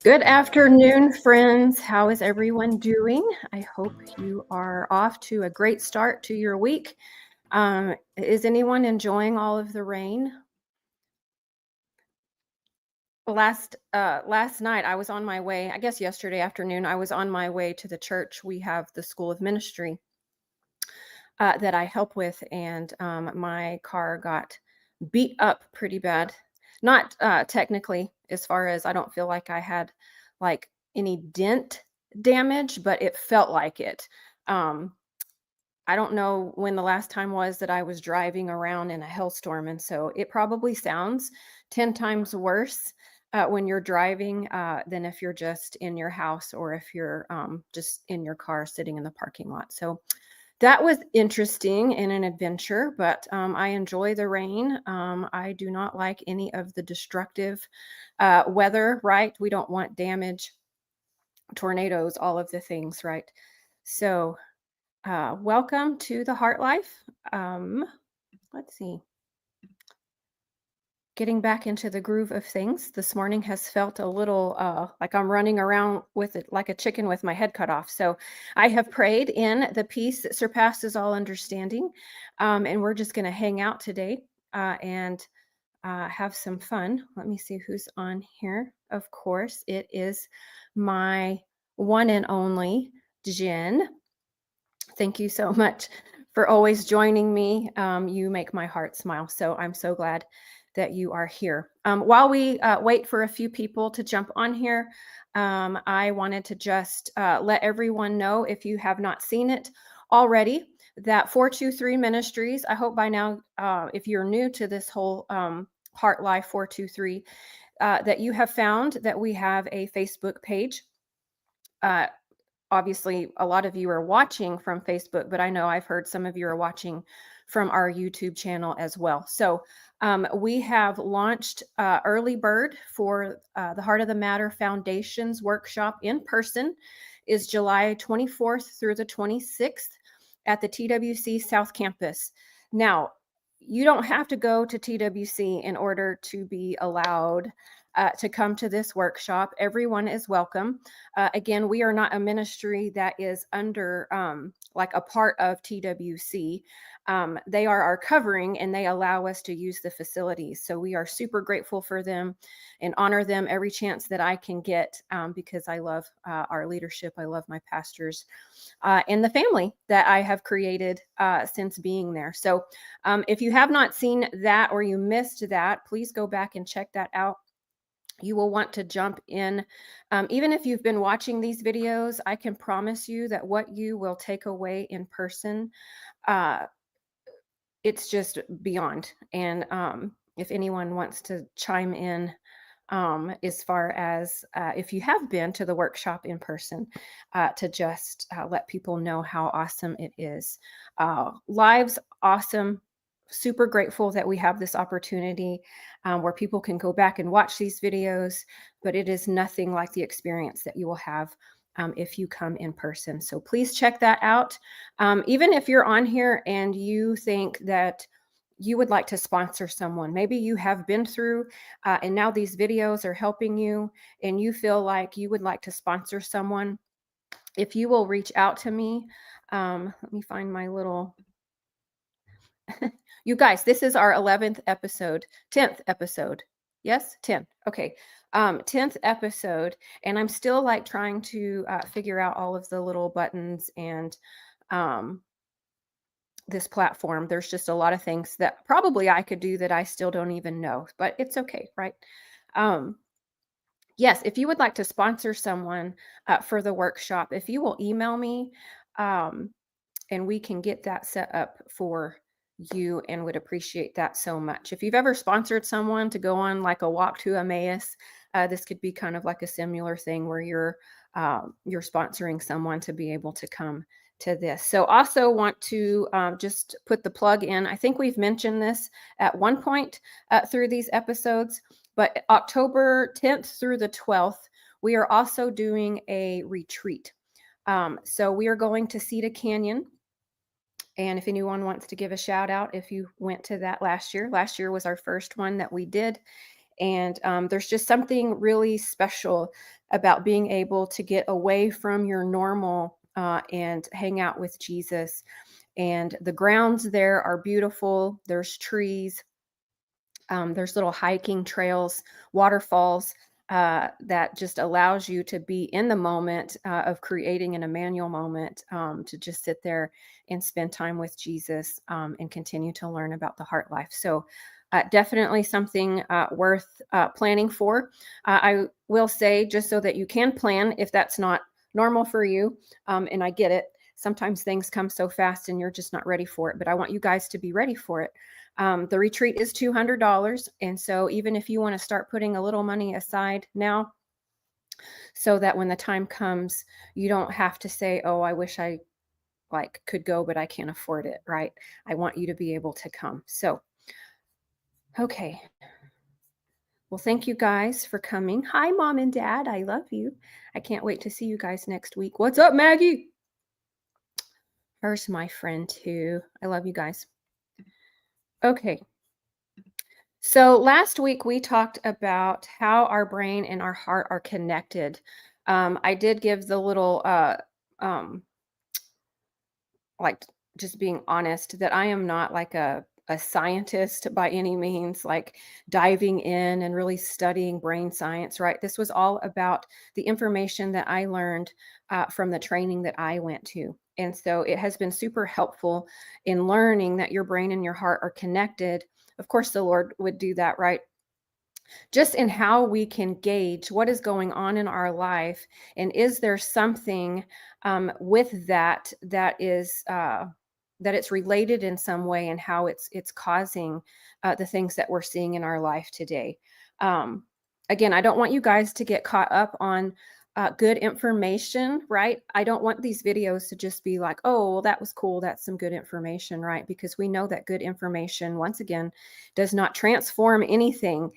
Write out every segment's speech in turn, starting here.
Good afternoon, friends. How is everyone doing? I hope you are off to a great start to your week. Is anyone enjoying all of the rain? Last night I was on my way, I guess yesterday afternoon, I was on my way to the church. We have the School of Ministry that I help with, and my car got beat up pretty bad. Not technically, as far as I don't feel like I had like any dent damage, but it felt like it. Um, I don't know when the last time was that I was driving around in a hailstorm, and so it probably sounds 10 times worse when you're driving than if you're just in your house or if you're just in your car sitting in the parking lot. So that was interesting and an adventure, but I enjoy the rain. I do not like any of the destructive weather, right? We don't want damage, tornadoes, all of the things, right? So, welcome to the Heart Life. Let's see. Getting back into the groove of things. This morning has felt a little like I'm running around with it like a chicken with my head cut off. So I have prayed in the peace that surpasses all understanding. And we're just going to hang out today and have some fun. Let me see who's on here. Of course, it is my one and only Jen. Thank you so much for always joining me. You make my heart smile. So I'm so glad that you are here. While we wait for a few people to jump on here, I wanted to just let everyone know, if you have not seen it already, that 423 Ministries, I hope by now, if you're new to this whole Heart Life 423, that you have found that we have a Facebook page. Obviously, a lot of you are watching from Facebook, but I know I've heard some of you are watching from our YouTube channel as well. So we have launched Early Bird for the Heart of the Matter Foundations workshop in person is July 24th through the 26th at the TWC South Campus. Now, you don't have to go to TWC in order to be allowed to come to this workshop. Everyone is welcome. Again, we are not a ministry that is under like a part of TWC. They are our covering and they allow us to use the facilities. So we are super grateful for them and honor them every chance that I can get because I love our leadership. I love my pastors and the family that I have created since being there. So if you have not seen that or you missed that, please go back and check that out. You will want to jump in. Even if you've been watching these videos, I can promise you that what you will take away in person, it's just beyond. And if anyone wants to chime in, as far as if you have been to the workshop in person, to just let people know how awesome it is. Live's awesome. Super grateful that we have this opportunity where people can go back and watch these videos, but it is nothing like the experience that you will have if you come in person. So please check that out. Even if you're on here and you think that you would like to sponsor someone, maybe you have been through and now these videos are helping you and you feel like you would like to sponsor someone, if you will reach out to me, let me find my little you guys, this is our 11th episode, 10th episode. Yes, 10. Okay. 10th episode. And I'm still like trying to figure out all of the little buttons and this platform. There's just a lot of things that probably I could do that I still don't even know, but it's okay, right? Yes, if you would like to sponsor someone for the workshop, if you will email me and we can get that set up for you and would appreciate that so much. If you've ever sponsored someone to go on like a walk to Emmaus, this could be kind of like a similar thing where you're sponsoring someone to be able to come to this. So also want to just put the plug in. I think we've mentioned this at one point through these episodes, but October 10th through the 12th, we are also doing a retreat. So we are going to Cedar Canyon. And if anyone wants to give a shout out, if you went to that last year was our first one that we did. And there's just something really special about being able to get away from your normal and hang out with Jesus. And the grounds there are beautiful. There's trees, there's little hiking trails, waterfalls that just allows you to be in the moment of creating an Emmanuel moment, to just sit there and spend time with Jesus and continue to learn about the heart life. So definitely something worth planning for. I will say, just so that you can plan if that's not normal for you, and I get it. Sometimes things come so fast and you're just not ready for it, but I want you guys to be ready for it. The retreat is $200. And so even if you want to start putting a little money aside now, so that when the time comes, you don't have to say, oh, I wish I could go, but I can't afford it, right? I want you to be able to come. So, okay. Well, thank you guys for coming. Hi, Mom and Dad. I love you. I can't wait to see you guys next week. What's up, Maggie? There's my friend too. I love you guys. Okay. So last week we talked about how our brain and our heart are connected. I did give the little, like, just being honest, that I am not like a scientist by any means, like diving in and really studying brain science, right? This was all about the information that I learned from the training that I went to. And so it has been super helpful in learning that your brain and your heart are connected. Of course, the Lord would do that, right? Just in how we can gauge what is going on in our life, and is there something with that is that it's related in some way, and how it's causing the things that we're seeing in our life today. Again, I don't want you guys to get caught up on good information, right? I don't want these videos to just be like, oh, well, that was cool. That's some good information, right? Because we know that good information, once again, does not transform anything.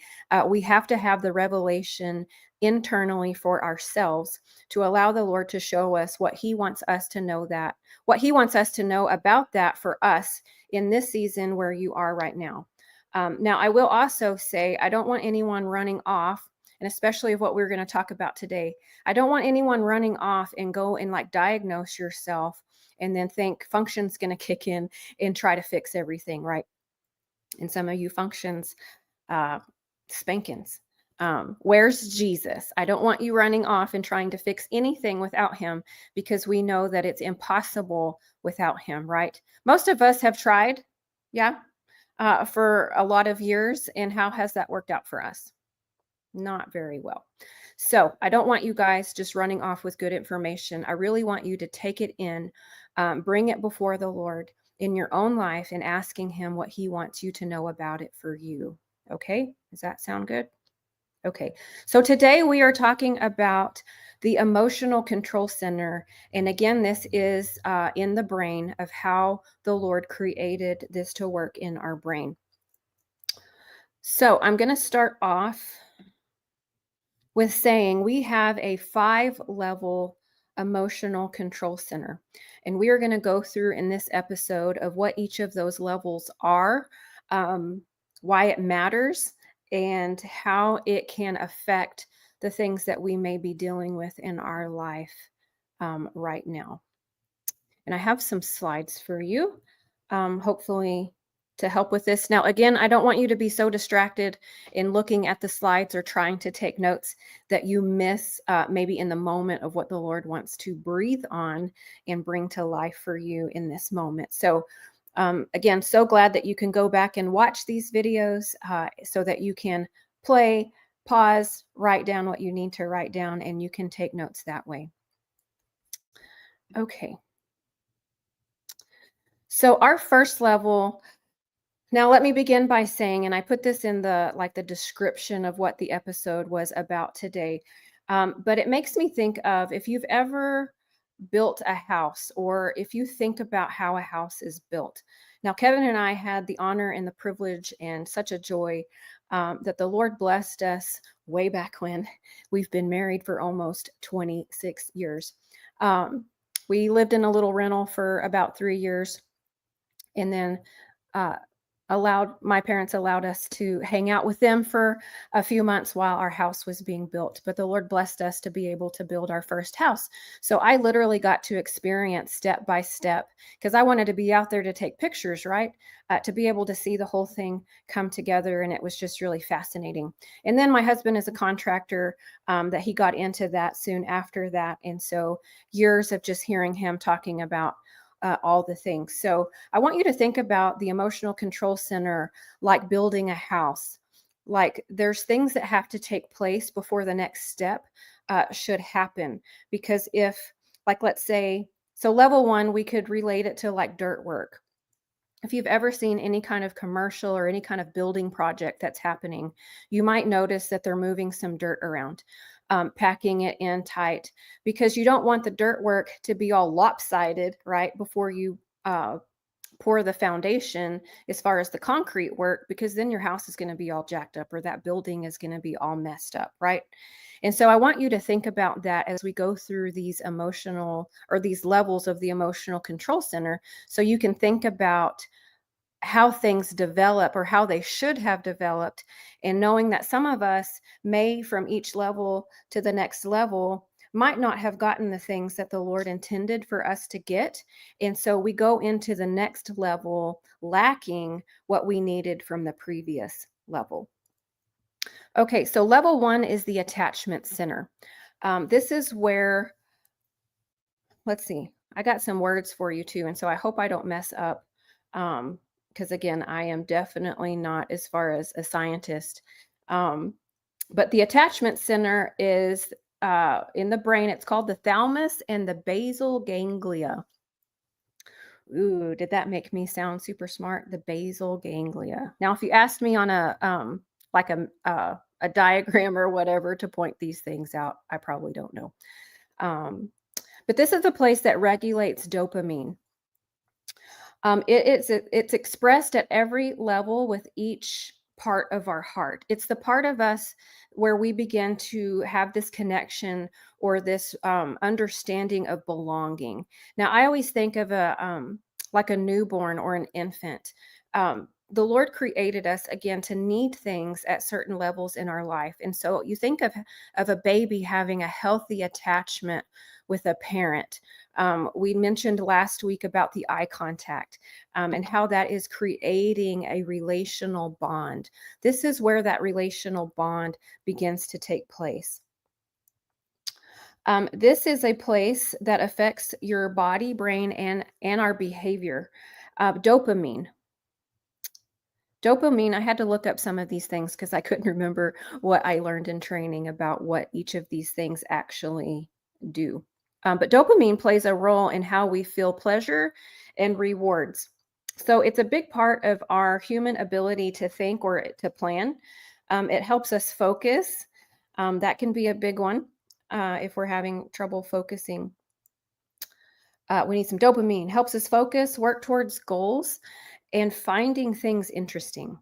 We have to have the revelation internally for ourselves to allow the Lord to show us what He wants us to know, that what He wants us to know about that for us in this season where you are right now. Now, I will also say, I don't want anyone running off, and especially of what we're going to talk about today. I don't want anyone running off and go and like diagnose yourself and then think function's going to kick in and try to fix everything, right? And some of you functions, spankings. Where's Jesus? I don't want you running off and trying to fix anything without Him, because we know that it's impossible without Him, right? Most of us have tried, yeah, for a lot of years. And how has that worked out for us? Not very well. So I don't want you guys just running off with good information. I really want you to take it in, bring it before the Lord in your own life, and asking Him what He wants you to know about it for you. Okay? Does that sound good? Okay. So today we are talking about the emotional control center. And again, this is in the brain, of how the Lord created this to work in our brain. So I'm going to start off with saying we have a 5-level emotional control center. And we are going to go through in this episode of what each of those levels are, why it matters, and how it can affect the things that we may be dealing with in our life right now. And I have some slides for you, hopefully to help with this. Now, again, I don't want you to be so distracted in looking at the slides or trying to take notes that you miss maybe in the moment of what the Lord wants to breathe on and bring to life for you in this moment. So again, so glad that you can go back and watch these videos so that you can play, pause, write down what you need to write down, and you can take notes that way. Okay. So our first level. Now, let me begin by saying, and I put this in the description of what the episode was about today, but it makes me think of, if you've ever built a house, or if you think about how a house is built. Now, Kevin and I had the honor and the privilege and such a joy that the Lord blessed us way back when. We've been married for almost 26 years. Um, we lived in a little rental for about 3 years, and then uh, allowed my parents allowed us to hang out with them for a few months while our house was being built. But the Lord blessed us to be able to build our first house. So I literally got to experience step by step, because I wanted to be out there to take pictures, right? To be able to see the whole thing come together. And it was just really fascinating. And then my husband is a contractor, that he got into that soon after that. And so years of just hearing him talking about all the things. So I want you to think about the emotional control center like building a house. Like there's things that have to take place before the next step should happen. Because if, like, let's say, so level one, we could relate it to like dirt work. If you've ever seen any kind of commercial or any kind of building project that's happening, you might notice that they're moving some dirt around, packing it in tight, because you don't want the dirt work to be all lopsided, right? Before you pour the foundation as far as the concrete work, because then your house is going to be all jacked up, or that building is going to be all messed up, right? And so I want you to think about that as we go through these emotional, or these levels of the emotional control center, so you can think about how things develop or how they should have developed, and knowing that some of us may, from each level to the next level, might not have gotten the things that the Lord intended for us to get. And so we go into the next level lacking what we needed from the previous level. Okay, so level one is the attachment center. This is where, let's see, I got some words for you too. And so I hope I don't mess up. Because again, I am definitely not as far as a scientist. But the attachment center is in the brain. It's called the thalamus and the basal ganglia. Ooh, did that make me sound super smart? The basal ganglia. Now, if you asked me on like a diagram or whatever to point these things out, I probably don't know. But this is a place that regulates dopamine. It's expressed at every level with each part of our heart. It's the part of us where we begin to have this connection, or this understanding of belonging. Now, I always think of a like a newborn or an infant. The Lord created us again to need things at certain levels in our life, and so you think of a baby having a healthy attachment with a parent. We mentioned last week about the eye contact, and how that is creating a relational bond. This is where that relational bond begins to take place. This is a place that affects your body, brain, and our behavior. Dopamine. Dopamine, I had to look up some of these things because I couldn't remember what I learned in training about what each of these things actually do. But dopamine plays a role in how we feel pleasure and rewards. So it's a big part of our human ability to think or to plan. It helps us focus. That can be a big one if we're having trouble focusing. We need some dopamine. Helps us focus, work towards goals, and finding things interesting.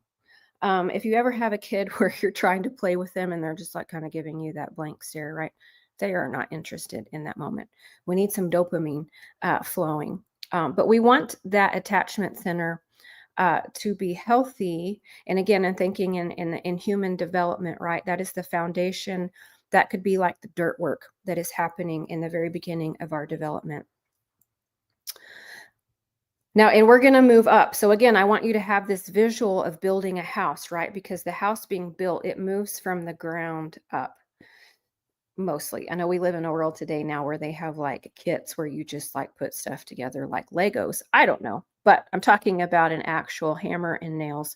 If you ever have a kid where you're trying to play with them and they're just like kind of giving you that blank stare, right? They are not interested in that moment. We need some dopamine flowing. But we want that attachment center to be healthy. And again, I'm thinking in human development, right? That is the foundation. That could be like the dirt work that is happening in the very beginning of our development. Now, and we're going to move up. So again, I want you to have this visual of building a house, right? Because the house being built, it moves from the ground up mostly. I know we live in a world today now where they have like kits where you just like put stuff together like Legos. I don't know, but I'm talking about an actual hammer and nails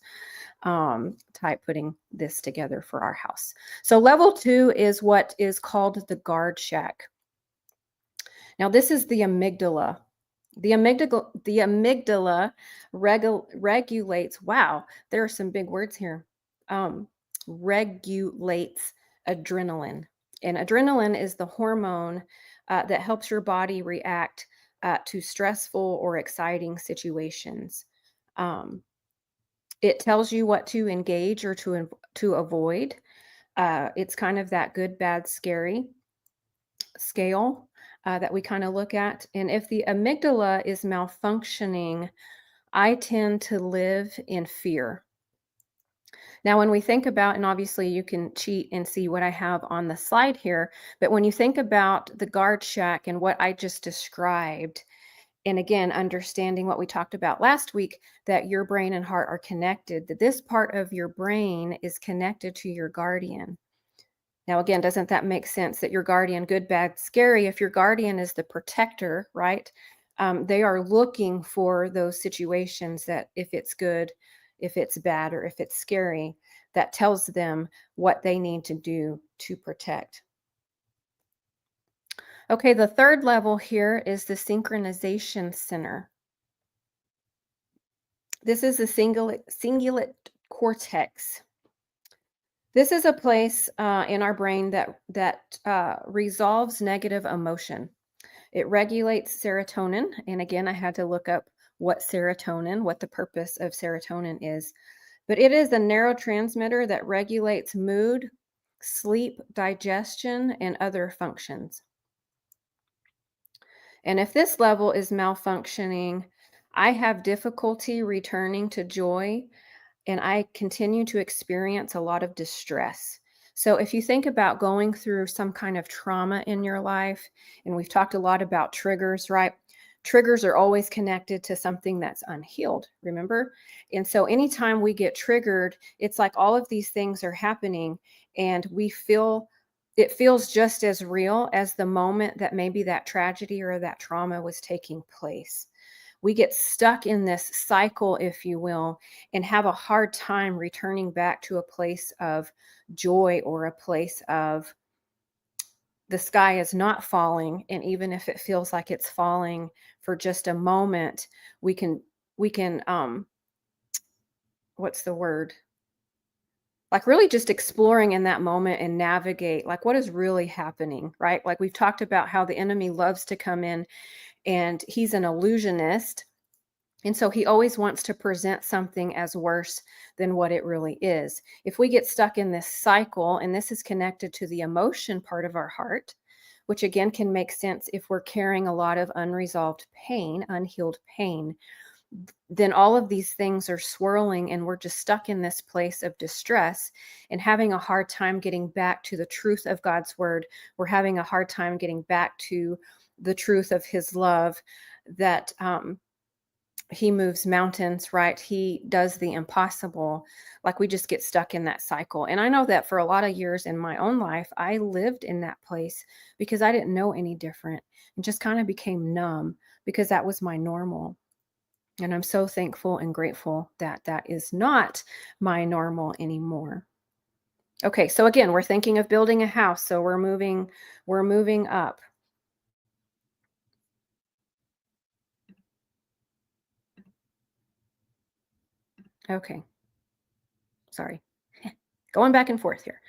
type putting this together for our house. So level 2 is what is called the guard shack. Now, this is the amygdala. The amygdala regulates, wow, there are some big words here. Regulates adrenaline. And adrenaline is the hormone that helps your body react to stressful or exciting situations. Um, it tells you what to engage or to avoid. It's kind of that good, bad, scary scale that we kind of look at. And if the amygdala is malfunctioning, I tend to live in fear. Now, when we think about, and obviously you can cheat and see what I have on the slide here, but when you think about the guard shack and what I just described, and again, understanding what we talked about last week, that your brain and heart are connected, that this part of your brain is connected to your guardian. Now, again, doesn't that make sense that your guardian, good, bad, scary, if your guardian is the protector, right? They are looking for those situations that if it's good, if it's bad, or if it's scary, that tells them what they need to do to protect. Okay, the third level here is the synchronization center. This is the cingulate cortex. This is a place in our brain that resolves negative emotion. It regulates serotonin, and again, I had to look up what the purpose of serotonin is. But it is a neurotransmitter that regulates mood, sleep, digestion, and other functions. And if this level is malfunctioning, I have difficulty returning to joy and I continue to experience a lot of distress. So, if you think about going through some kind of trauma in your life, and we've talked a lot about triggers, right? Triggers are always connected to something that's unhealed, remember? And so, anytime we get triggered, it's like all of these things are happening, and it feels just as real as the moment that maybe that tragedy or that trauma was taking place. We get stuck in this cycle, if you will, and have a hard time returning back to a place of joy or a place of the sky is not falling. And even if it feels like it's falling for just a moment, we can what's the word? Like really just exploring in that moment and navigate like what is really happening, right? Like we've talked about how the enemy loves to come in and he's an illusionist. And so he always wants to present something as worse than what it really is. If we get stuck in this cycle, and this is connected to the emotion part of our heart, which again can make sense if we're carrying a lot of unresolved pain, unhealed pain, then all of these things are swirling and we're just stuck in this place of distress and having a hard time getting back to the truth of God's word. We're having a hard time getting back to the truth of his love that he moves mountains, right? He does the impossible. Like we just get stuck in that cycle. And I know that for a lot of years in my own life, I lived in that place because I didn't know any different and just kind of became numb because that was my normal. And I'm so thankful and grateful that that is not my normal anymore. Okay, so again, we're thinking of building a house, so we're moving up. Okay, sorry. Going back and forth here.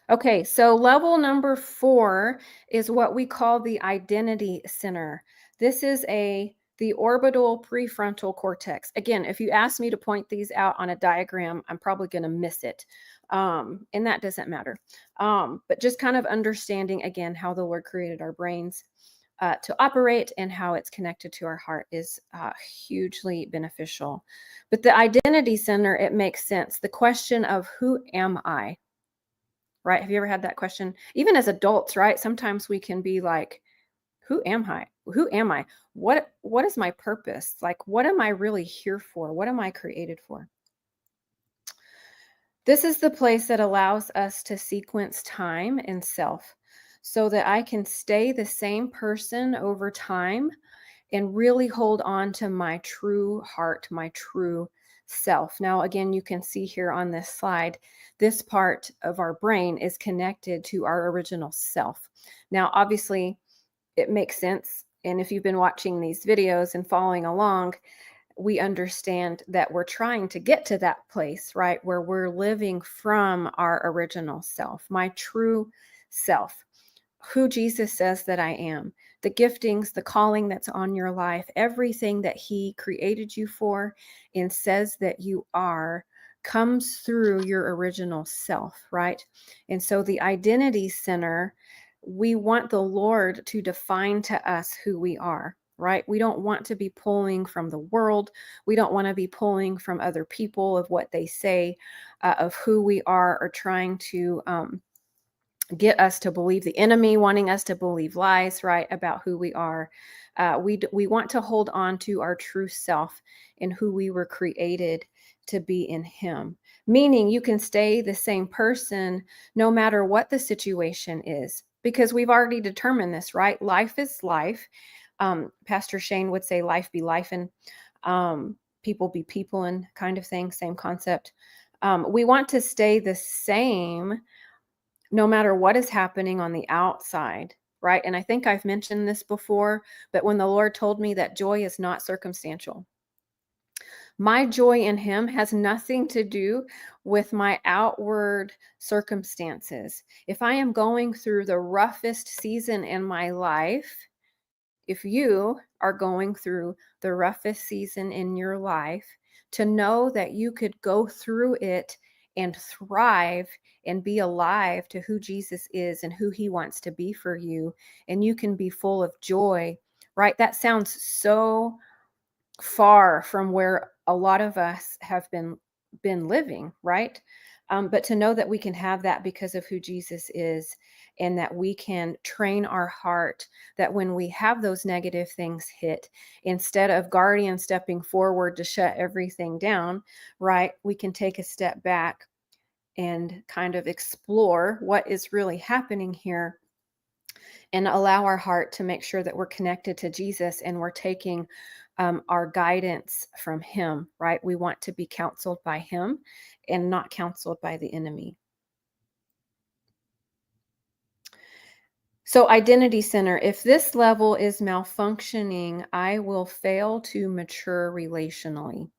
Okay, so level number 4 is what we call the identity center. This is the orbital prefrontal cortex. Again, if you ask me to point these out on a diagram, I'm probably going to miss it. And that doesn't matter. But just kind of understanding again how the Lord created our brains to operate and how it's connected to our heart is hugely beneficial. But the identity center, it makes sense. The question of who am I? Right? Have you ever had that question? Even as adults, right? Sometimes we can be like, who am I? Who am I? What is my purpose? Like, what am I really here for? What am I created for? This is the place that allows us to sequence time and self so that I can stay the same person over time and really hold on to my true heart, my true self. Now, again, you can see here on this slide, this part of our brain is connected to our original self. Now, obviously, it makes sense. And if you've been watching these videos and following along, we understand that we're trying to get to that place, right? Where we're living from our original self, my true self, who Jesus says that I am. the giftings, the calling that's on your life, everything that He created you for and says that you are, comes through your original self, right? And so the identity center, we want the Lord to define to us who we are, right? We don't want to be pulling from the world. We don't want to be pulling from other people of what they say, of who we are, or trying to get us to believe the enemy, wanting us to believe lies, right, about who we are. We want to hold on to our true self and who we were created to be in Him. Meaning you can stay the same person no matter what the situation is, because we've already determined this, right? Life is life. Pastor Shane would say, life be life, and people be people, and kind of thing, same concept. We want to stay the same no matter what is happening on the outside, right? And I think I've mentioned this before, but when the Lord told me that joy is not circumstantial, my joy in Him has nothing to do with my outward circumstances. If I am going through the roughest season in my life, if you are going through the roughest season in your life, to know that you could go through it and thrive and be alive to who Jesus is and who He wants to be for you, and you can be full of joy, right? That sounds so far from where a lot of us have been living, right? But to know that we can have that because of who Jesus is, and that we can train our heart, that when we have those negative things hit, instead of guardian stepping forward to shut everything down, right, we can take a step back and kind of explore what is really happening here, and allow our heart to make sure that we're connected to Jesus and we're taking our guidance from Him, right? We want to be counseled by Him and not counseled by the enemy. So, identity center, if this level is malfunctioning, I will fail to mature relationally.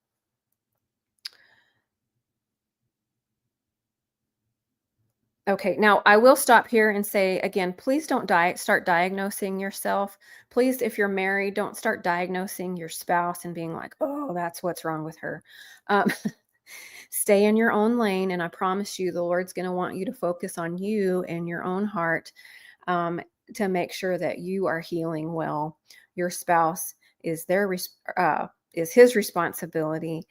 Okay, now I will stop here and say again, please don't start diagnosing yourself. Please, if you're married, don't start diagnosing your spouse and being like, oh, that's what's wrong with her. Um, Stay in your own lane, and I promise you, the Lord's going to want you to focus on you and your own heart, um, to make sure that you are healing well. Your spouse is is His responsibility.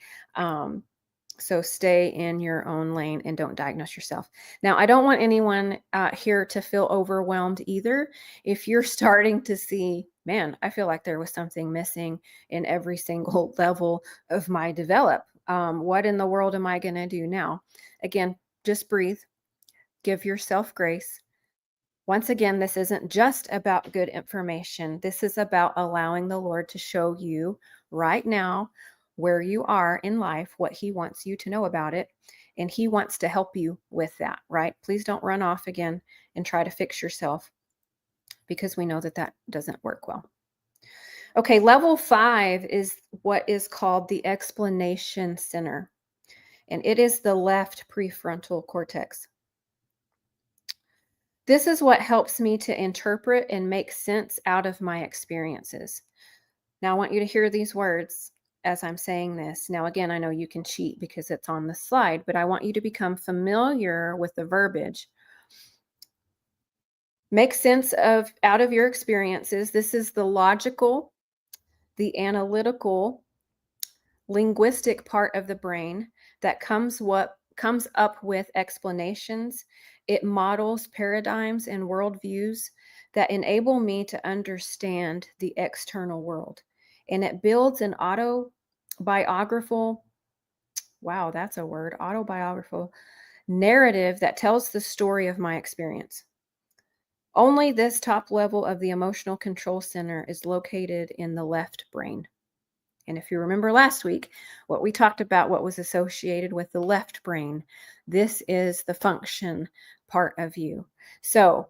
So stay in your own lane and don't diagnose yourself. Now, I don't want anyone here to feel overwhelmed either. If you're starting to see, man, I feel like there was something missing in every single level of my develop. What in the world am I going to do now? Again, just breathe, give yourself grace. Once again, this isn't just about good information. This is about allowing the Lord to show you right now where you are in life, what He wants you to know about it. And He wants to help you with that, right? Please don't run off again and try to fix yourself, because we know that that doesn't work well. Okay, level 5 is what is called the explanation center, and it is the left prefrontal cortex. This is what helps me to interpret and make sense out of my experiences. Now, I want you to hear these words as I'm saying this. Now, again, I know you can cheat because it's on the slide, but I want you to become familiar with the verbiage. Make sense of out of your experiences. This is the logical, the analytical, linguistic part of the brain that comes up with explanations. It models paradigms and worldviews that enable me to understand the external world. And it builds an autobiographical, wow, that's a word, autobiographical narrative that tells the story of my experience. Only this top level of the emotional control center is located in the left brain. And if you remember last week, what we talked about, what was associated with the left brain, this is the function part of you. So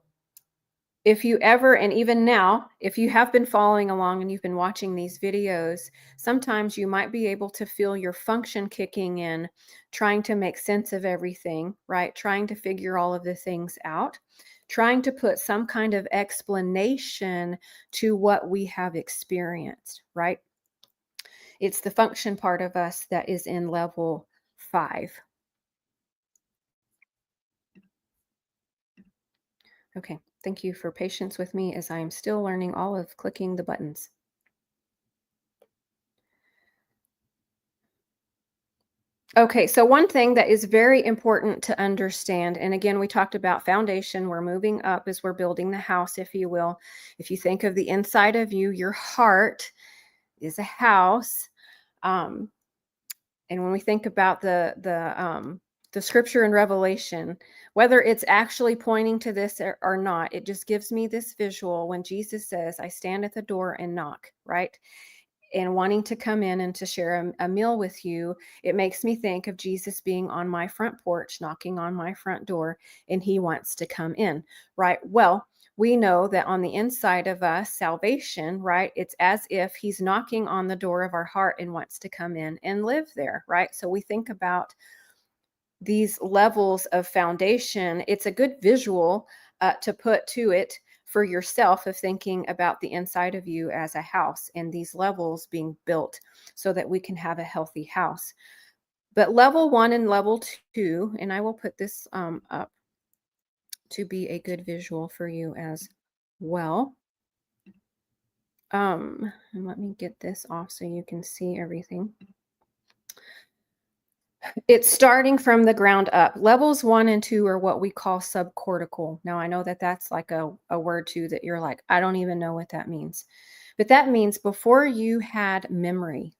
if you ever, and even now, if you have been following along and you've been watching these videos, sometimes you might be able to feel your function kicking in, trying to make sense of everything, right? Trying to figure all of the things out, trying to put some kind of explanation to what we have experienced, right? It's the function part of us that is in level 5. Okay, thank you for patience with me as I am still learning all of clicking the buttons. Okay, so one thing that is very important to understand, and again, we talked about foundation. We're moving up as we're building the house, if you will. If you think of the inside of you, your heart is a house. Um, and when we think about the scripture in Revelation, whether it's actually pointing to this or not, it just gives me this visual when Jesus says, "I stand at the door and knock," right? And wanting to come in and to share a meal with you, it makes me think of Jesus being on my front porch, knocking on my front door, and he wants to come in, right? Well, we know that on the inside of us, salvation, right? It's as if he's knocking on the door of our heart and wants to come in and live there, right? So we think about these levels of foundation. It's a good visual to put to it for yourself of thinking about the inside of you as a house and these levels being built so that we can have a healthy house. But level 1 and level 2, and I will put this up to be a good visual for you as well. And let me get this off so you can see everything. It's starting from the ground up. Levels 1 and 2 are what we call subcortical. Now, I know that that's like a word too that you're like, I don't even know what that means. But that means before you had memory.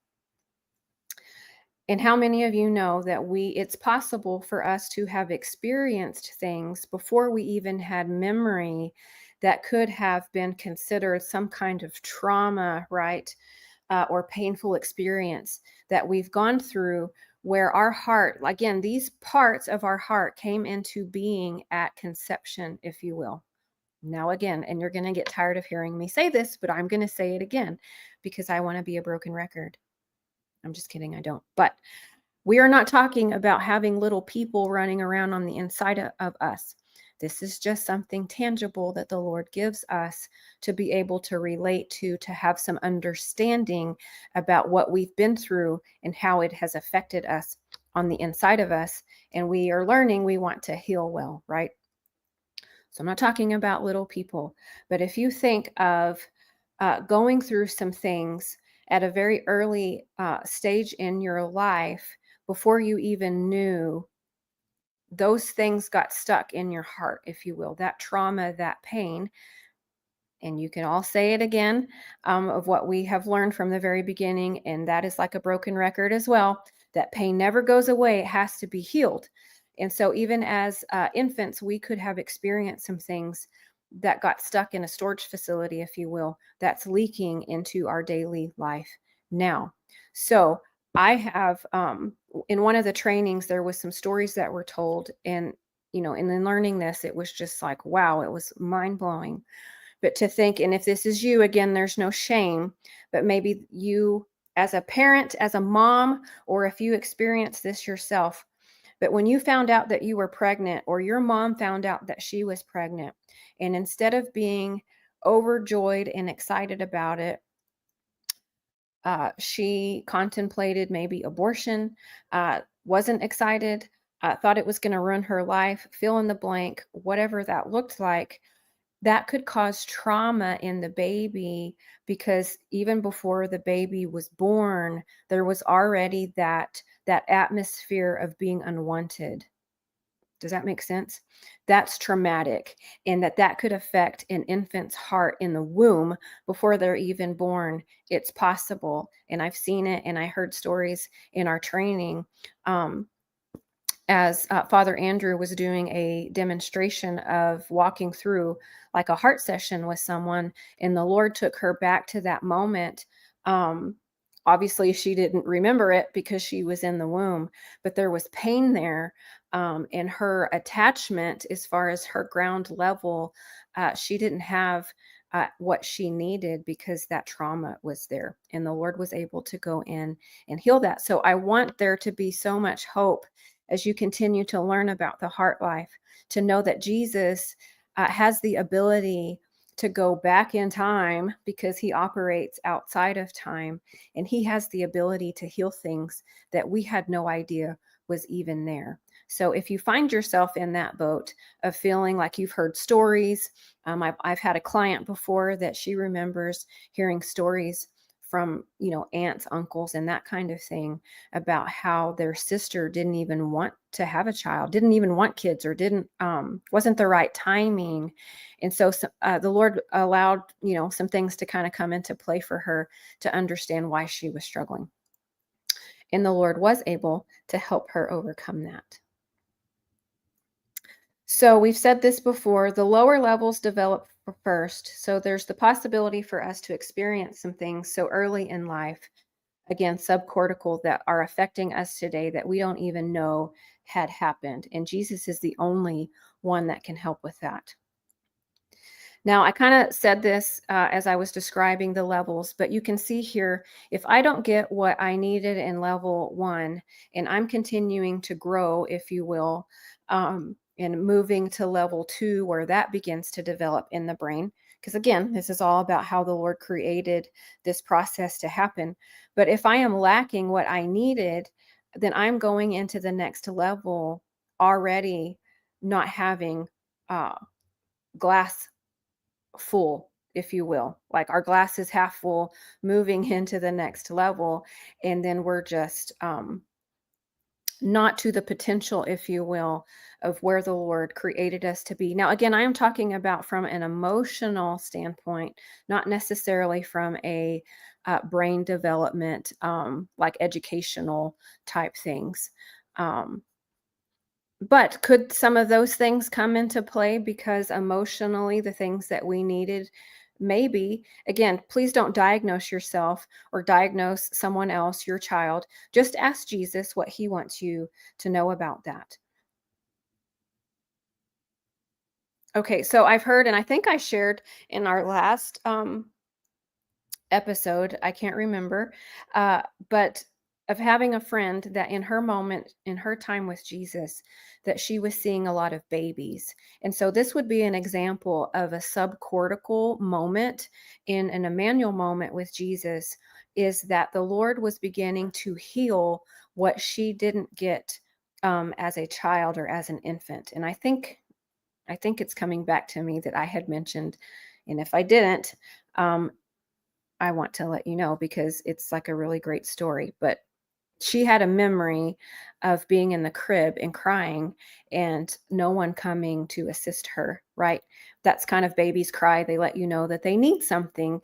And how many of you know that it's possible for us to have experienced things before we even had memory that could have been considered some kind of trauma, right? Or painful experience that we've gone through where our heart, again, these parts of our heart came into being at conception, if you will. Now, again, and you're going to get tired of hearing me say this, but I'm going to say it again because I want to be a broken record. I'm just kidding. I don't. But we are not talking about having little people running around on the inside of us. This is just something tangible that the Lord gives us to be able to relate to have some understanding about what we've been through and how it has affected us on the inside of us. And we are learning we want to heal well, right? So I'm not talking about little people, but if you think of going through some things at a very early stage in your life, before you even knew, those things got stuck in your heart, if you will, that trauma, that pain. And you can all say it again of what we have learned from the very beginning. And that is like a broken record as well. That pain never goes away. It has to be healed. And so, even as infants, we could have experienced some things that got stuck in a storage facility, if you will, that's leaking into our daily life now. So, I have, in one of the trainings, there was some stories that were told. And, and in learning this, it was just like, wow, it was mind blowing. But to think, and if this is you, again, there's no shame, but maybe you as a parent, as a mom, or if you experience this yourself, but when you found out that you were pregnant, or your mom found out that she was pregnant, and instead of being overjoyed and excited about it, she contemplated maybe abortion, wasn't excited, thought it was going to ruin her life, fill in the blank, whatever that looked like. That could cause trauma in the baby because even before the baby was born, there was already that atmosphere of being unwanted. Does that make sense? That's traumatic, and that could affect an infant's heart in the womb before they're even born. It's possible, and I've seen it, and I heard stories in our training. As Father Andrew was doing a demonstration of walking through like a heart session with someone, and the Lord took her back to that moment. Um, Obviously, she didn't remember it because she was in the womb, but there was pain there. And her attachment, as far as her ground level, she didn't have what she needed because that trauma was there. And the Lord was able to go in and heal that. So I want there to be so much hope as you continue to learn about the heart life, to know that Jesus has the ability to go back in time because he operates outside of time, and he has the ability to heal things that we had no idea was even there. So if you find yourself in that boat of feeling like you've heard stories, I've had a client before that she remembers hearing stories from, aunts, uncles, and that kind of thing about how their sister didn't even want to have a child, didn't even want kids, or didn't wasn't the right timing. And so, the Lord allowed, some things to kind of come into play for her to understand why she was struggling. And the Lord was able to help her overcome that. So we've said this before, the lower levels develop first. So there's the possibility for us to experience some things so early in life, again, subcortical, that are affecting us today that we don't even know had happened. And Jesus is the only one that can help with that. Now, I kind of said this as I was describing the levels, but you can see here, if I don't get what I needed in level 1, and I'm continuing to grow, if you will, and moving to level 2, where that begins to develop in the brain, because again, this is all about how the Lord created this process to happen. But if I am lacking what I needed, then I'm going into the next level already not having glass full, if you will. Like our glass is half full, moving into the next level, and then we're just not to the potential, if you will, of where the Lord created us to be. Now, again, I am talking about from an emotional standpoint, not necessarily from a brain development, like educational type things. Um, but could some of those things come into play because emotionally the things that we needed? Maybe. Again, please don't diagnose yourself or diagnose someone else, your child. Just ask Jesus what he wants you to know about that. Okay, so I've heard, and I think I shared in our last episode, I can't remember, uh, but of having a friend that in her moment, in her time with Jesus, that she was seeing a lot of babies. And so this would be an example of a subcortical moment in an Emmanuel moment with Jesus, is that the Lord was beginning to heal what she didn't get as a child or as an infant. And I think it's coming back to me that I had mentioned, and if I didn't, um, I want to let you know because it's like a really great story. But she had a memory of being in the crib and crying and no one coming to assist her, right? That's kind of babies cry. They let you know that they need something.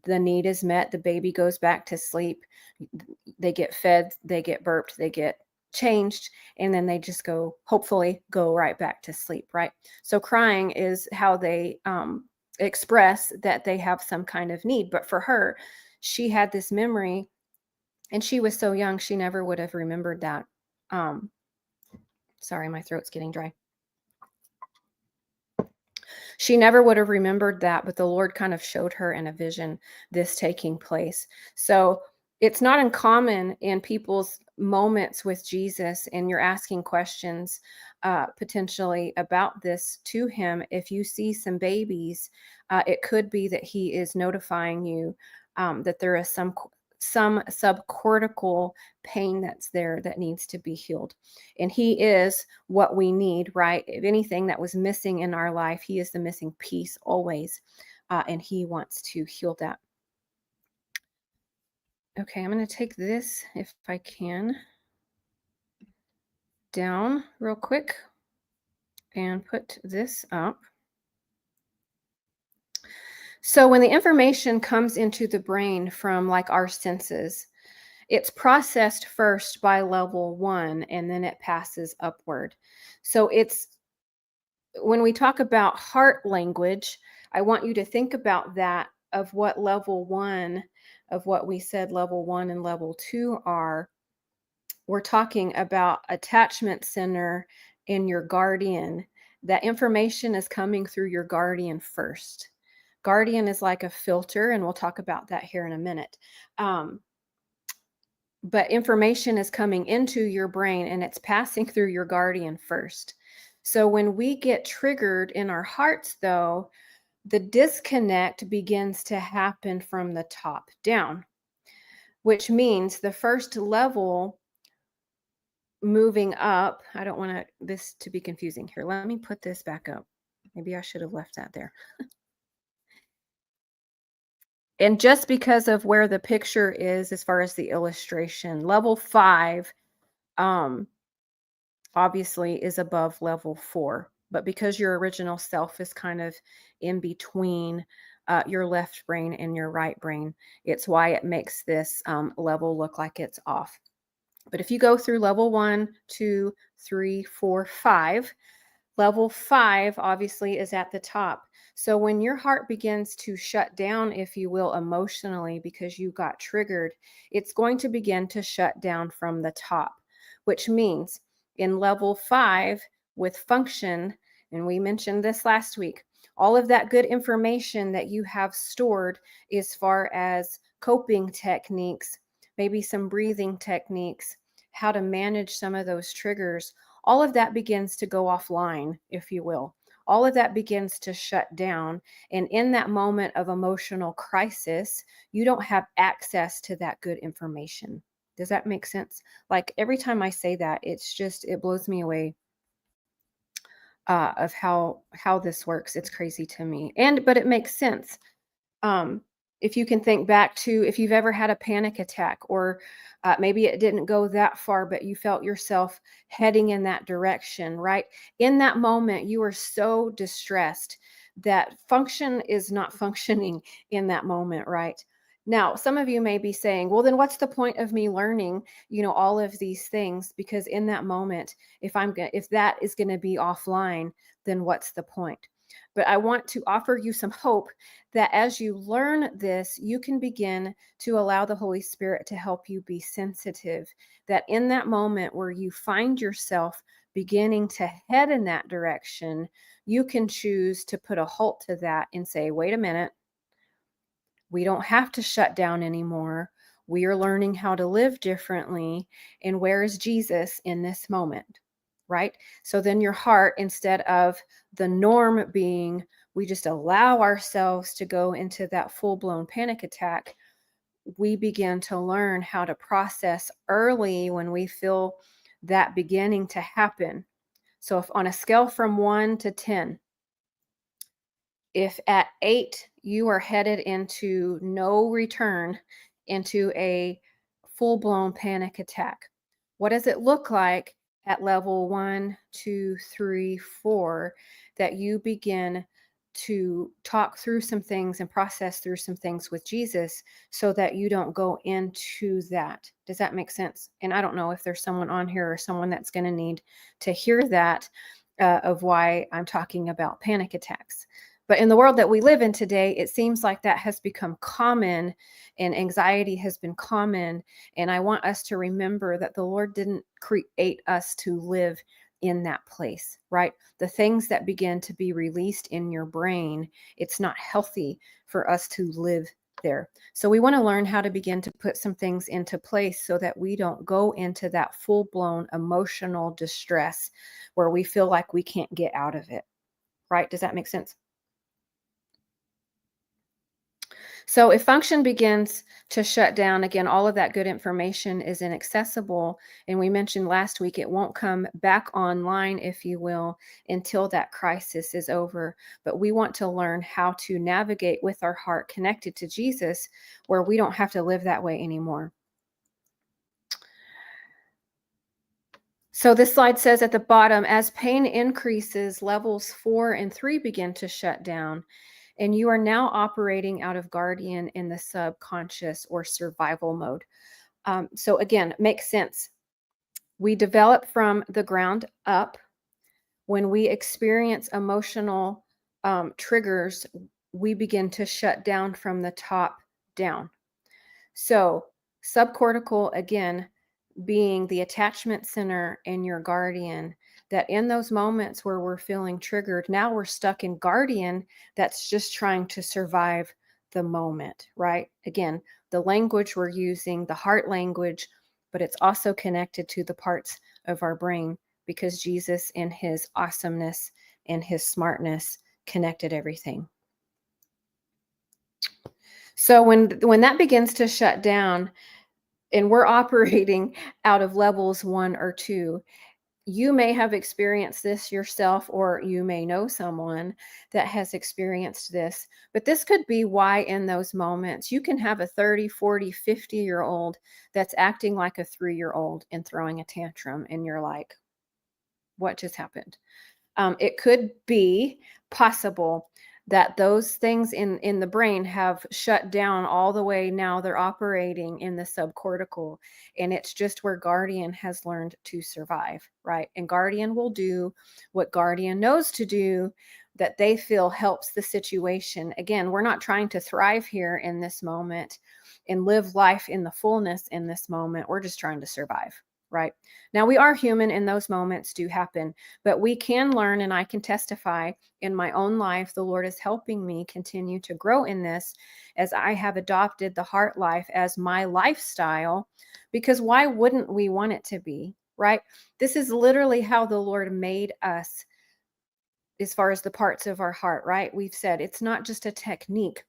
The need is met. The baby goes back to sleep. They get fed, they get burped, they get changed, and then they just go, hopefully, go right back to sleep, right? So crying is how they express that they have some kind of need. But for her, she had this memory, and she was so young, she never would have remembered that. Um, Sorry, my throat's getting dry. She never would have remembered that, but the Lord kind of showed her in a vision this taking place. So it's not uncommon in people's moments with Jesus, and you're asking questions potentially about this to him. If you see some babies, it could be that he is notifying you that there is some subcortical pain that's there that needs to be healed. And he is what we need, right? If anything that was missing in our life, he is the missing piece always. And he wants to heal that. Okay, I'm going to take this, if I can, down real quick and put this up. So when the information comes into the brain from like our senses, it's processed first by level 1 and then it passes upward. So it's when we talk about heart language, I want you to think about that, of what level 1 of what we said level 1 and level 2 are. We're talking about attachment center and your guardian, that information is coming through your guardian first. Guardian is like a filter, and we'll talk about that here in a minute. Um, but information is coming into your brain and it's passing through your guardian first. So when we get triggered in our hearts, though, the disconnect begins to happen from the top down, which means the first level moving up. I don't want this to be confusing here. Let me put this back up. Maybe I should have left that there. And just because of where the picture is as far as the illustration, level 5 um obviously is above level 4, but because your original self is kind of in between your left brain and your right brain, it's why it makes this level look like it's off. But if you go through level 1, 2, 3, 4, 5, level 5 obviously is at the top. So when your heart begins to shut down, if you will, emotionally because you got triggered, it's going to begin to shut down from the top, which means in level 5 with function, and we mentioned this last week, all of that good information that you have stored as far as coping techniques, maybe some breathing techniques, how to manage some of those triggers, all of that begins to go offline, if you will. All of that begins to shut down. And in that moment of emotional crisis, you don't have access to that good information. Does that make sense? Like every time I say that, it blows me away of how this works. It's crazy to me. But it makes sense. Um, if you can think back to if you've ever had a panic attack, or maybe it didn't go that far, but you felt yourself heading in that direction, right? In that moment, you are so distressed that function is not functioning in that moment, right? Now, some of you may be saying, well, then what's the point of me learning, all of these things? Because in that moment, if that is going to be offline, then what's the point? But I want to offer you some hope that as you learn this, you can begin to allow the Holy Spirit to help you be sensitive. That in that moment where you find yourself beginning to head in that direction, you can choose to put a halt to that and say, wait a minute, we don't have to shut down anymore. We are learning how to live differently. And where is Jesus in this moment? Right? So then your heart, instead of the norm being, we just allow ourselves to go into that full blown panic attack, we begin to learn how to process early when we feel that beginning to happen. So if on a scale from 1 to 10, if at 8 you are headed into no return, into a full-blown panic attack, what does it look like at level 1, 2, 3, 4 that you begin to talk through some things and process through some things with Jesus so that you don't go into that? Does that make sense? And I don't know if there's someone on here or someone that's going to need to hear that, of why I'm talking about panic attacks. But in the world that we live in today, it seems like that has become common and anxiety has been common. And I want us to remember that the Lord didn't create us to live in that place, right? The things that begin to be released in your brain, it's not healthy for us to live there. So we want to learn how to begin to put some things into place so that we don't go into that full-blown emotional distress where we feel like we can't get out of it, right? Does that make sense? So if function begins to shut down, again, all of that good information is inaccessible. And we mentioned last week, it won't come back online, if you will, until that crisis is over. But we want to learn how to navigate with our heart connected to Jesus, where we don't have to live that way anymore. So this slide says at the bottom, as pain increases, levels 4 and 3 begin to shut down. And you are now operating out of guardian in the subconscious or survival mode. So again, makes sense. We develop from the ground up. When we experience emotional triggers, we begin to shut down from the top down. So subcortical, again, being the attachment center and your guardian, that in those moments where we're feeling triggered, now we're stuck in guardian that's just trying to survive the moment, right? Again, the language we're using, the heart language, but it's also connected to the parts of our brain because Jesus, in his awesomeness and his smartness, connected everything. So when that begins to shut down and we're operating out of levels 1 or 2, you may have experienced this yourself, or you may know someone that has experienced this. But this could be why in those moments you can have a 30, 40, 50-year-old that's acting like a 3-year-old and throwing a tantrum. And you're like, what just happened? It could be possible that those things in the brain have shut down all the way. Now they're operating in the subcortical, and it's just where guardian has learned to survive, right? And guardian will do what guardian knows to do, that they feel helps the situation. Again, we're not trying to thrive here in this moment and live life in the fullness in this moment. We're just trying to survive, right? Now, we are human and those moments do happen, but we can learn, and I can testify in my own life, the Lord is helping me continue to grow in this as I have adopted the heart life as my lifestyle, because why wouldn't we want it to be, right? This is literally how the Lord made us as far as the parts of our heart, right? We've said it's not just a technique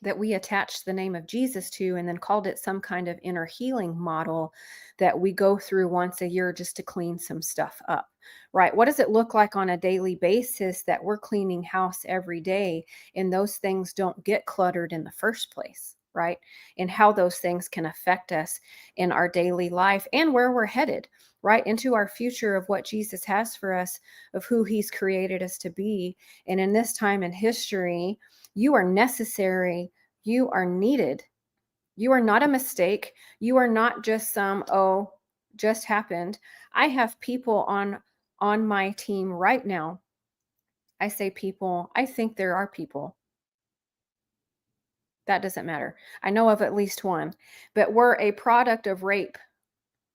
that we attached the name of Jesus to and then called it some kind of inner healing model that we go through once a year just to clean some stuff up, right? What does it look like on a daily basis that we're cleaning house every day and those things don't get cluttered in the first place, right? And how those things can affect us in our daily life and where we're headed, right? Into our future of what Jesus has for us, of who he's created us to be. And in this time in history, you are necessary. You are needed. You are not a mistake. You are not just some, oh, just happened. I have people on my team right now. I say people, I think there are people. That doesn't matter. I know of at least one, but we're a product of rape,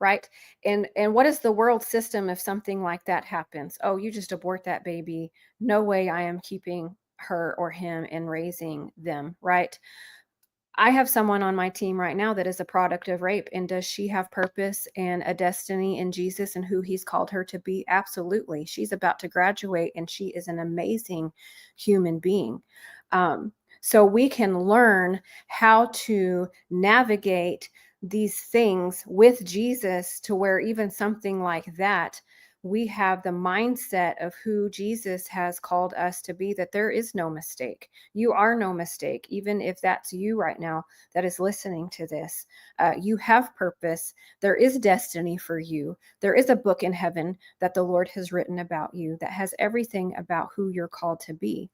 right? And what is the world system if something like that happens? Oh, you just abort that baby. No way I am keeping her or him and raising them, right? I have someone on my team right now that is a product of rape. And does she have purpose and a destiny in Jesus and who he's called her to be? Absolutely. She's about to graduate and she is an amazing human being. So we can learn how to navigate these things with Jesus to where even something like that, we have the mindset of who Jesus has called us to be, that there is no mistake. You are no mistake, even if that's you right now that is listening to this. You have purpose. There is destiny for you. There is a book in heaven that the Lord has written about you that has everything about who you're called to be.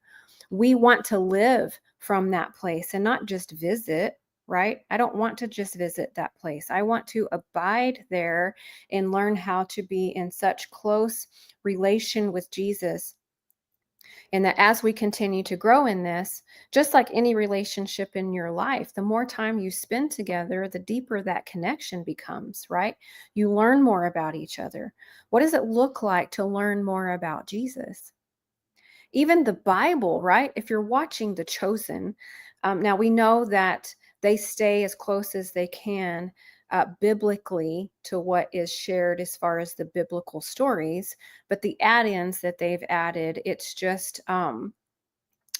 We want to live from that place and not just visit, right? I don't want to just visit that place. I want to abide there and learn how to be in such close relation with Jesus. And that as we continue to grow in this, just like any relationship in your life, the more time you spend together, the deeper that connection becomes, right? You learn more about each other. What does it look like to learn more about Jesus? Even the Bible, right? If you're watching The Chosen, now we know that they stay as close as they can biblically to what is shared as far as the biblical stories, but the add-ins that they've added, it's just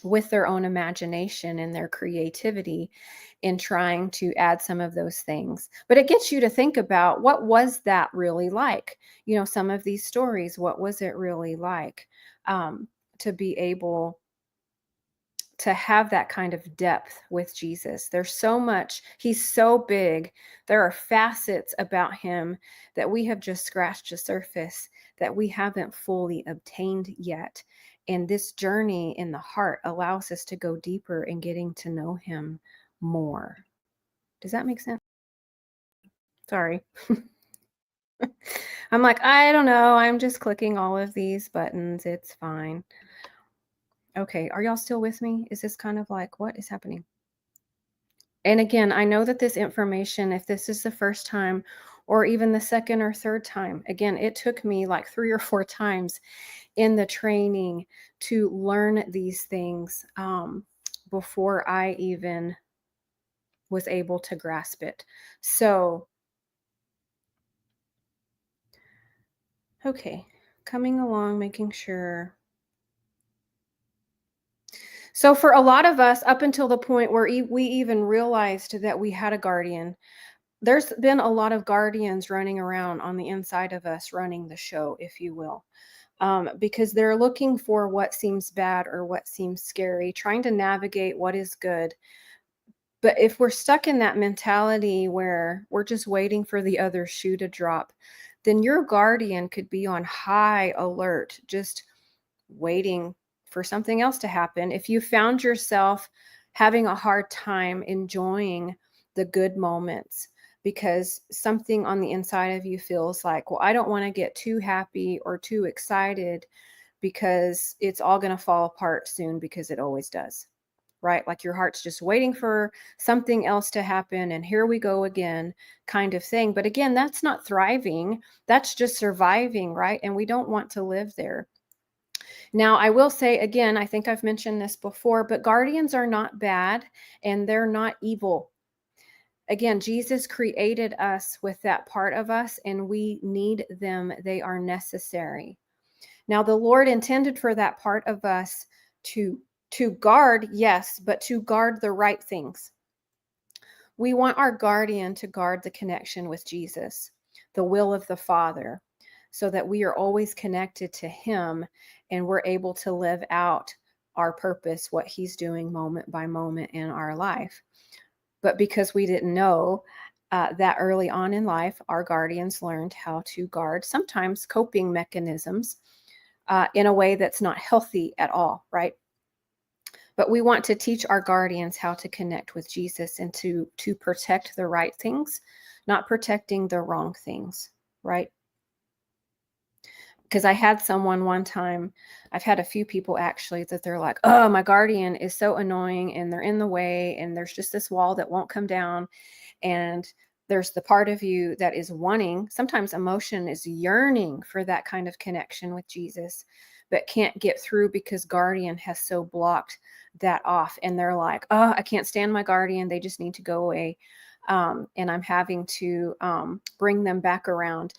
with their own imagination and their creativity in trying to add some of those things. But it gets you to think about, what was that really like? You know, some of these stories, what was it really like to be able to have that kind of depth with Jesus? There's so much, he's so big. There are facets about him that we have just scratched the surface, that we haven't fully obtained yet. And this journey in the heart allows us to go deeper in getting to know him more. Does that make sense? Sorry. I'm like, I don't know. I'm just clicking all of these buttons. It's fine. Okay. Are y'all still with me? Is this kind of like, what is happening? And again, I know that this information, if this is the first time or even the second or third time. Again, it took me like 3 or 4 times in the training to learn these things before I even was able to grasp it. So, okay, coming along, making sure. So, for a lot of us, up until the point where we even realized that we had a guardian, there's been a lot of guardians running around on the inside of us, running the show, if you will, because they're looking for what seems bad or what seems scary, trying to navigate what is good. But if we're stuck in that mentality where we're just waiting for the other shoe to drop, then your guardian could be on high alert, just waiting for something else to happen. If you found yourself having a hard time enjoying the good moments because something on the inside of you feels like, well, I don't want to get too happy or too excited because it's all going to fall apart soon, because it always does, right? Like your heart's just waiting for something else to happen, and here we go again, kind of thing. But again, that's not thriving. That's just surviving, right? And we don't want to live there. Now, I will say again, I think I've mentioned this before, but guardians are not bad and they're not evil. Again, Jesus created us with that part of us, and we need them. They are necessary. Now, the Lord intended for that part of us to guard, yes, but to guard the right things. We want our guardian to guard the connection with Jesus, the will of the Father, so that we are always connected to Him and we're able to live out our purpose, what He's doing moment by moment in our life. But because we didn't know that early on in life, our guardians learned how to guard sometimes coping mechanisms in a way that's not healthy at all, right? But we want to teach our guardians how to connect with Jesus and to protect the right things, not protecting the wrong things, right? Because I had someone one time, I've had a few people actually, that they're like, oh, my guardian is so annoying and they're in the way and there's just this wall that won't come down. And there's the part of you that is wanting, sometimes emotion is yearning for that kind of connection with Jesus, but can't get through because guardian has so blocked that off. And they're like, oh, I can't stand my guardian. They just need to go away. And I'm having to bring them back around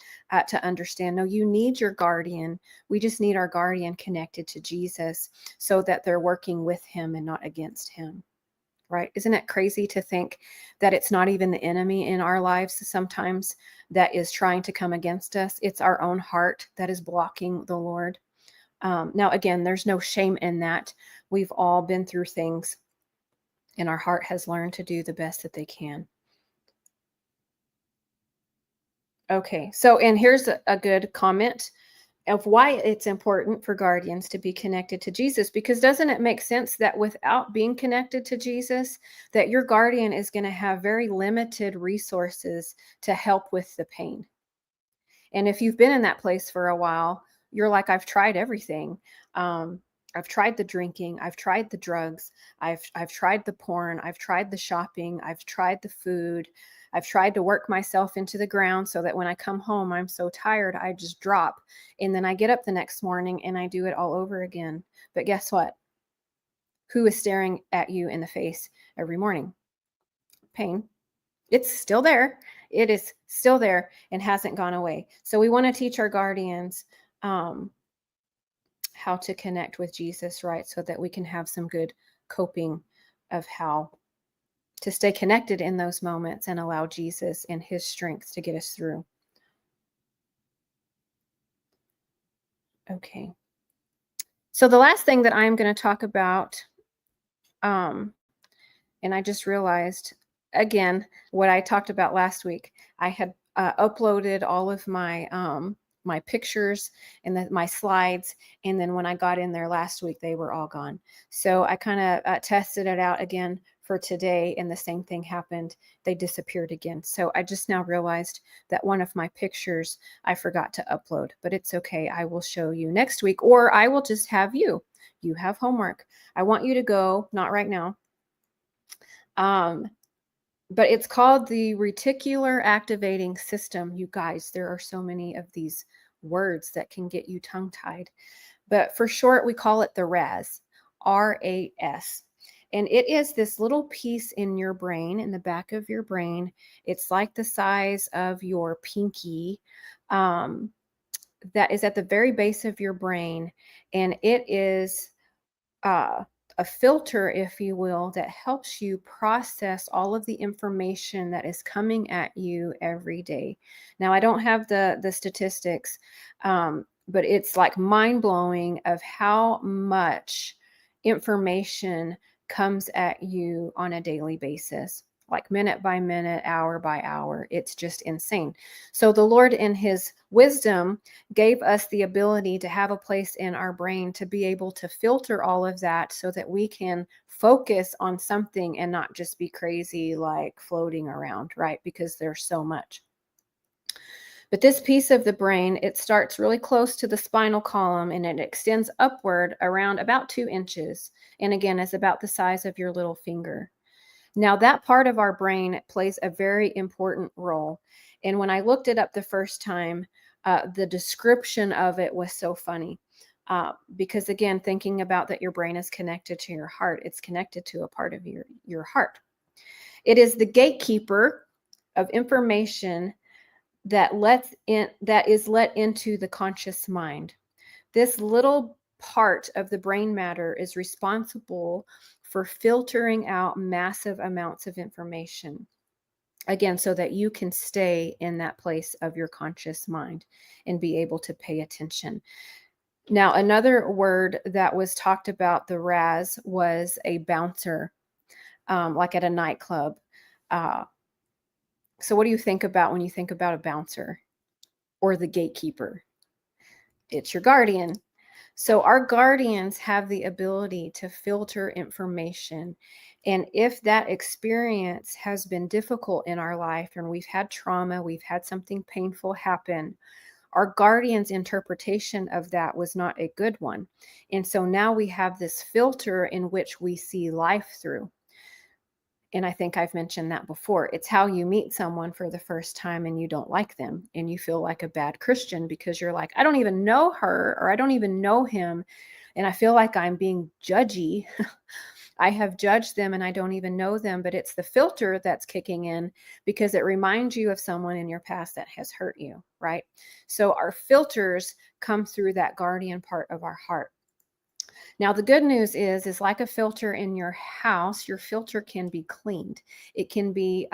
to understand, no, you need your guardian. We just need our guardian connected to Jesus so that they're working with Him and not against Him. Right? Isn't it crazy to think that it's not even the enemy in our lives sometimes that is trying to come against us? It's our own heart that is blocking the Lord. Now, again, there's no shame in that. We've all been through things, and our heart has learned to do the best that they can. Okay, so, and here's a good comment of why it's important for guardians to be connected to Jesus, because doesn't it make sense that without being connected to Jesus, that your guardian is going to have very limited resources to help with the pain? And if you've been in that place for a while, you're like, I've tried everything. I've tried the drinking, I've tried the drugs, I've tried the porn, I've tried the shopping, I've tried the food, I've tried to work myself into the ground so that when I come home, I'm so tired, I just drop. And then I get up the next morning and I do it all over again. But guess what? Who is staring at you in the face every morning? Pain. It's still there. It is still there and hasn't gone away. So we want to teach our guardians how to connect with Jesus, right? So that we can have some good coping of how to stay connected in those moments and allow Jesus and His strength to get us through. Okay. So the last thing that I'm going to talk about, and I just realized again what I talked about last week. I had uploaded all of my pictures and my slides, and then when I got in there last week, they were all gone. So I kind of tested it out again for today, and the same thing happened. They disappeared again. So I just now realized that one of my pictures I forgot to upload, but it's okay. I will show you next week, or I will just have you. You have homework. I want you to go, not right now, but it's called the reticular activating system. You guys, there are so many of these words that can get you tongue tied. But for short, we call it the RAS, RAS. And it is this little piece in your brain, in the back of your brain. It's like the size of your pinky, um, that is at the very base of your brain. And it is uh, a filter, if you will, that helps you process all of the information that is coming at you every day. Now, I don't have the statistics, but it's like mind blowing of how much information comes at you on a daily basis. Like minute by minute, hour by hour. It's just insane. So, the Lord, in His wisdom, gave us the ability to have a place in our brain to be able to filter all of that so that we can focus on something and not just be crazy like floating around, right? Because there's so much. But this piece of the brain, it starts really close to the spinal column and it extends upward around about 2 inches. And again, it's about the size of your little finger. Now, that part of our brain plays a very important role. And when I looked it up the first time, the description of it was so funny. Because again, thinking about that your brain is connected to your heart, it's connected to a part of your heart. It is the gatekeeper of information that is let into the conscious mind. This little part of the brain matter is responsible for filtering out massive amounts of information. Again, so that you can stay in that place of your conscious mind and be able to pay attention. Now, another word that was talked about the RAS was a bouncer, like at a nightclub. Uh, so, what do you think about when you think about a bouncer or the gatekeeper? It's your guardian. So our guardians have the ability to filter information. And if that experience has been difficult in our life and we've had trauma, we've had something painful happen, our guardian's interpretation of that was not a good one. And so now we have this filter in which we see life through. And I think I've mentioned that before. It's how you meet someone for the first time and you don't like them and you feel like a bad Christian because you're like, I don't even know her or I don't even know him. And I feel like I'm being judgy. I have judged them and I don't even know them, but it's the filter that's kicking in because it reminds you of someone in your past that has hurt you, right? So our filters come through that guardian part of our heart. Now, the good news is like a filter in your house, your filter can be cleaned. It can be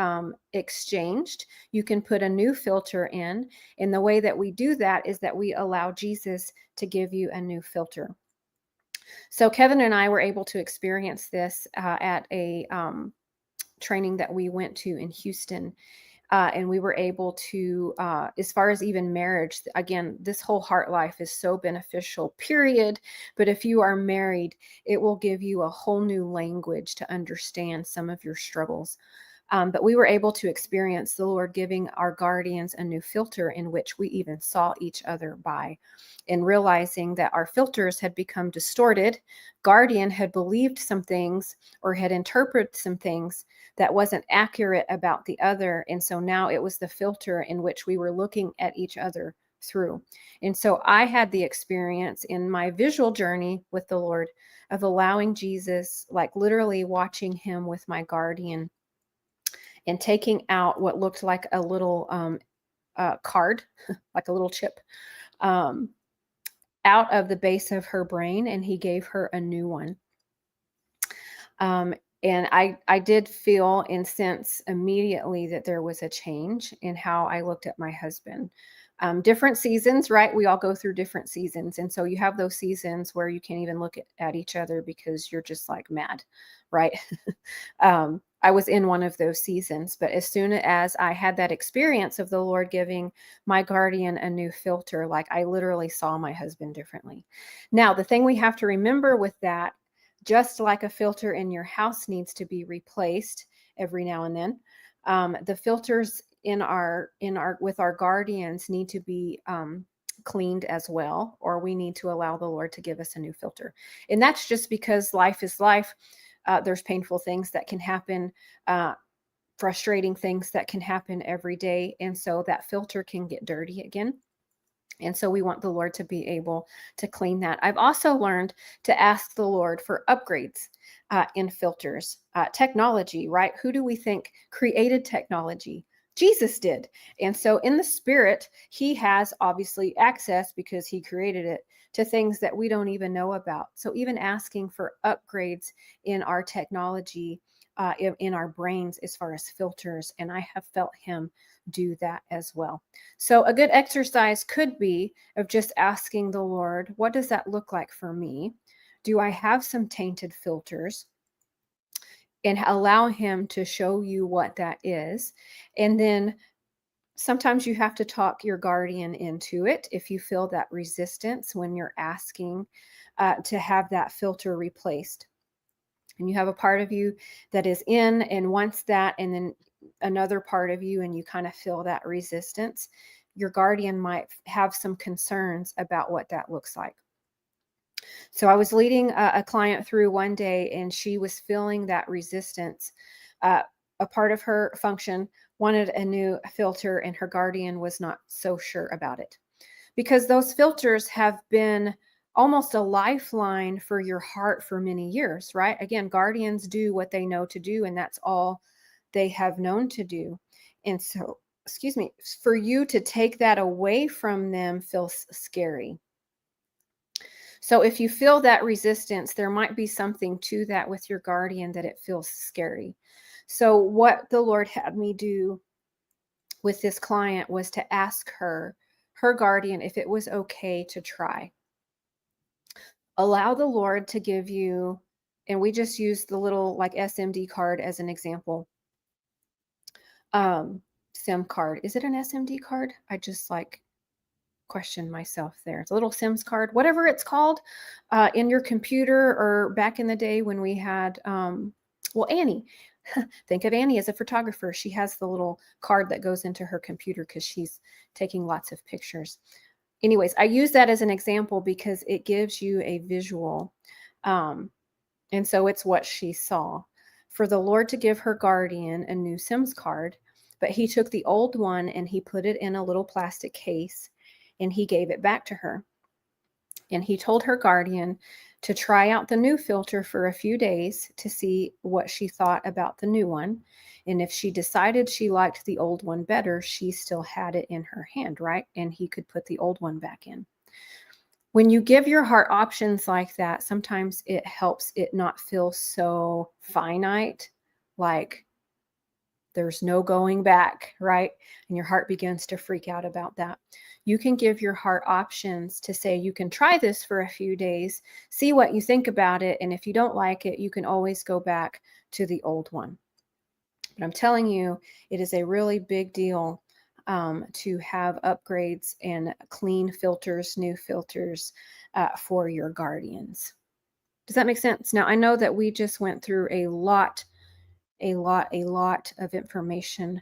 exchanged. You can put a new filter in. And the way that we do that is that we allow Jesus to give you a new filter. So Kevin and I were able to experience this at a training that we went to in Houston. And we were able to, as far as even marriage, again, this whole heart life is so beneficial, period. But if you are married, it will give you a whole new language to understand some of your struggles. But we were able to experience the Lord giving our guardians a new filter in which we even saw each other by, and realizing that our filters had become distorted. Guardian had believed some things or had interpreted some things that wasn't accurate about the other. And so now it was the filter in which we were looking at each other through. And so I had the experience in my visual journey with the Lord of allowing Jesus, like literally watching him with my guardian and taking out what looked like a little card, like a little chip, um, out of the base of her brain, and he gave her a new one. And I did feel and sense immediately that there was a change in how I looked at my husband. Different seasons, right? We all go through different seasons. And so you have those seasons where you can't even look at each other because you're just like mad, right? I was in one of those seasons, but as soon as I had that experience of the Lord giving my guardian a new filter, like I literally saw my husband differently. Now, the thing we have to remember with that, just like a filter in your house needs to be replaced every now and then, the filters in our with our guardians need to be cleaned as well, or we need to allow the Lord to give us a new filter. And that's just because life is life. There's painful things that can happen. frustrating things that can happen every day. And so that filter can get dirty again. And so we want the Lord to be able to clean that. I've also learned to ask the Lord for upgrades in filters. Technology, right? Who do we think created technology? Jesus did. And so in the spirit, he has obviously access because he created it to things that we don't even know about. So even asking for upgrades in our technology, in our brains as far as filters, and I have felt him do that as well. So a good exercise could be of just asking the Lord, what does that look like for me? Do I have some tainted filters? And allow him to show you what that is. And then sometimes you have to talk your guardian into it if you feel that resistance when you're asking to have that filter replaced. And you have a part of you that is in and wants that, and then another part of you, and you kind of feel that resistance. Your guardian might have some concerns about what that looks like. So I was leading a client through one day, and she was feeling that resistance. A part of her function wanted a new filter, and her guardian was not so sure about it because those filters have been almost a lifeline for your heart for many years, right? Again, guardians do what they know to do, and that's all they have known to do. And so, excuse me, for you to take that away from them feels scary. So if you feel that resistance, there might be something to that with your guardian that it feels scary. So what the Lord had me do with this client was to ask her guardian, if it was okay to try. Allow the Lord to give you, and we just use the little like SMD card as an example. SIM card. Is it an SMD card? I just like question myself there. It's a little Sims card, whatever it's called, in your computer, or back in the day when we had, well, Annie. Think of Annie as a photographer. She has the little card that goes into her computer because she's taking lots of pictures. Anyways, I use that as an example because it gives you a visual. And so it's what she saw. For the Lord to give her guardian a new Sims card, but he took the old one and he put it in a little plastic case and he gave it back to her. And he told her guardian to try out the new filter for a few days to see what she thought about the new one. And if she decided she liked the old one better, she still had it in her hand, right? And he could put the old one back in. When you give your heart options like that, sometimes it helps it not feel so finite, like there's no going back, right? And your heart begins to freak out about that. You can give your heart options to say, you can try this for a few days, see what you think about it. And if you don't like it, you can always go back to the old one. But I'm telling you, it is a really big deal to have upgrades and clean filters, new filters for your guardians. Does that make sense? Now, I know that we just went through a lot of information.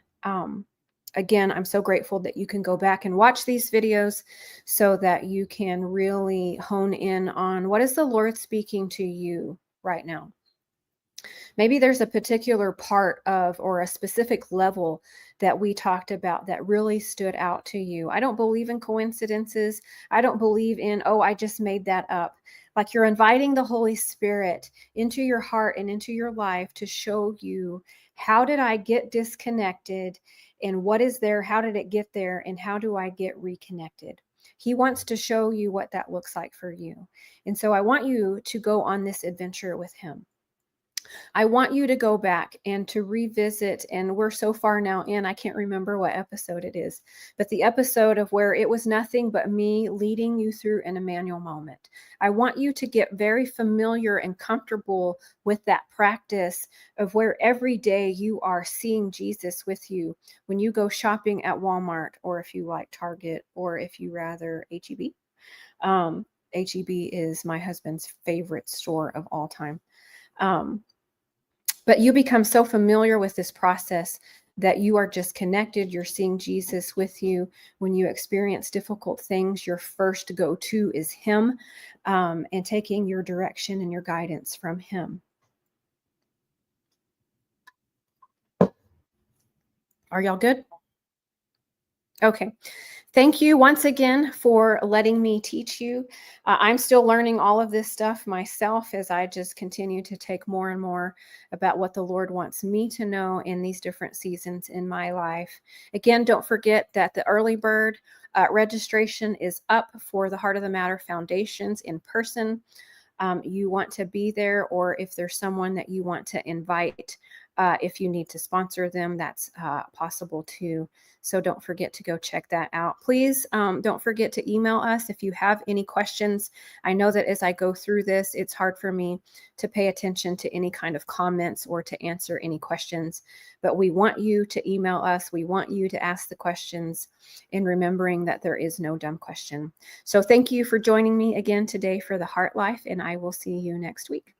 Again, I'm so grateful that you can go back and watch these videos so that you can really hone in on what is the Lord speaking to you right now. Maybe there's a particular part of or a specific level that we talked about that really stood out to you. I don't believe in coincidences. I don't believe in, oh, I just made that up. Like, you're inviting the Holy Spirit into your heart and into your life to show you, how did I get disconnected, and what is there? How did it get there? And how do I get reconnected? He wants to show you what that looks like for you. And so I want you to go on this adventure with him. I want you to go back and to revisit, and we're so far now in, I can't remember what episode it is, but the episode of where it was nothing but me leading you through an Emmanuel moment. I want you to get very familiar and comfortable with that practice of where every day you are seeing Jesus with you when you go shopping at Walmart, or if you like Target, or if you rather HEB. HEB is my husband's favorite store of all time. But you become so familiar with this process that you are just connected. You're seeing Jesus with you. When you experience difficult things, your first go-to is him, and taking your direction and your guidance from him. Are y'all good? Okay. Thank you once again for letting me teach you. I'm still learning all of this stuff myself as I just continue to take more and more about what the Lord wants me to know in these different seasons in my life. Again, don't forget that the early bird registration is up for the Heart of the Matter Foundations in person. You want to be there, or if there's someone that you want to invite, if you need to sponsor them, that's possible too. So don't forget to go check that out. Please don't forget to email us if you have any questions. I know that as I go through this, it's hard for me to pay attention to any kind of comments or to answer any questions, but we want you to email us. We want you to ask the questions, in remembering that there is no dumb question. So thank you for joining me again today for the Heart Life, and I will see you next week.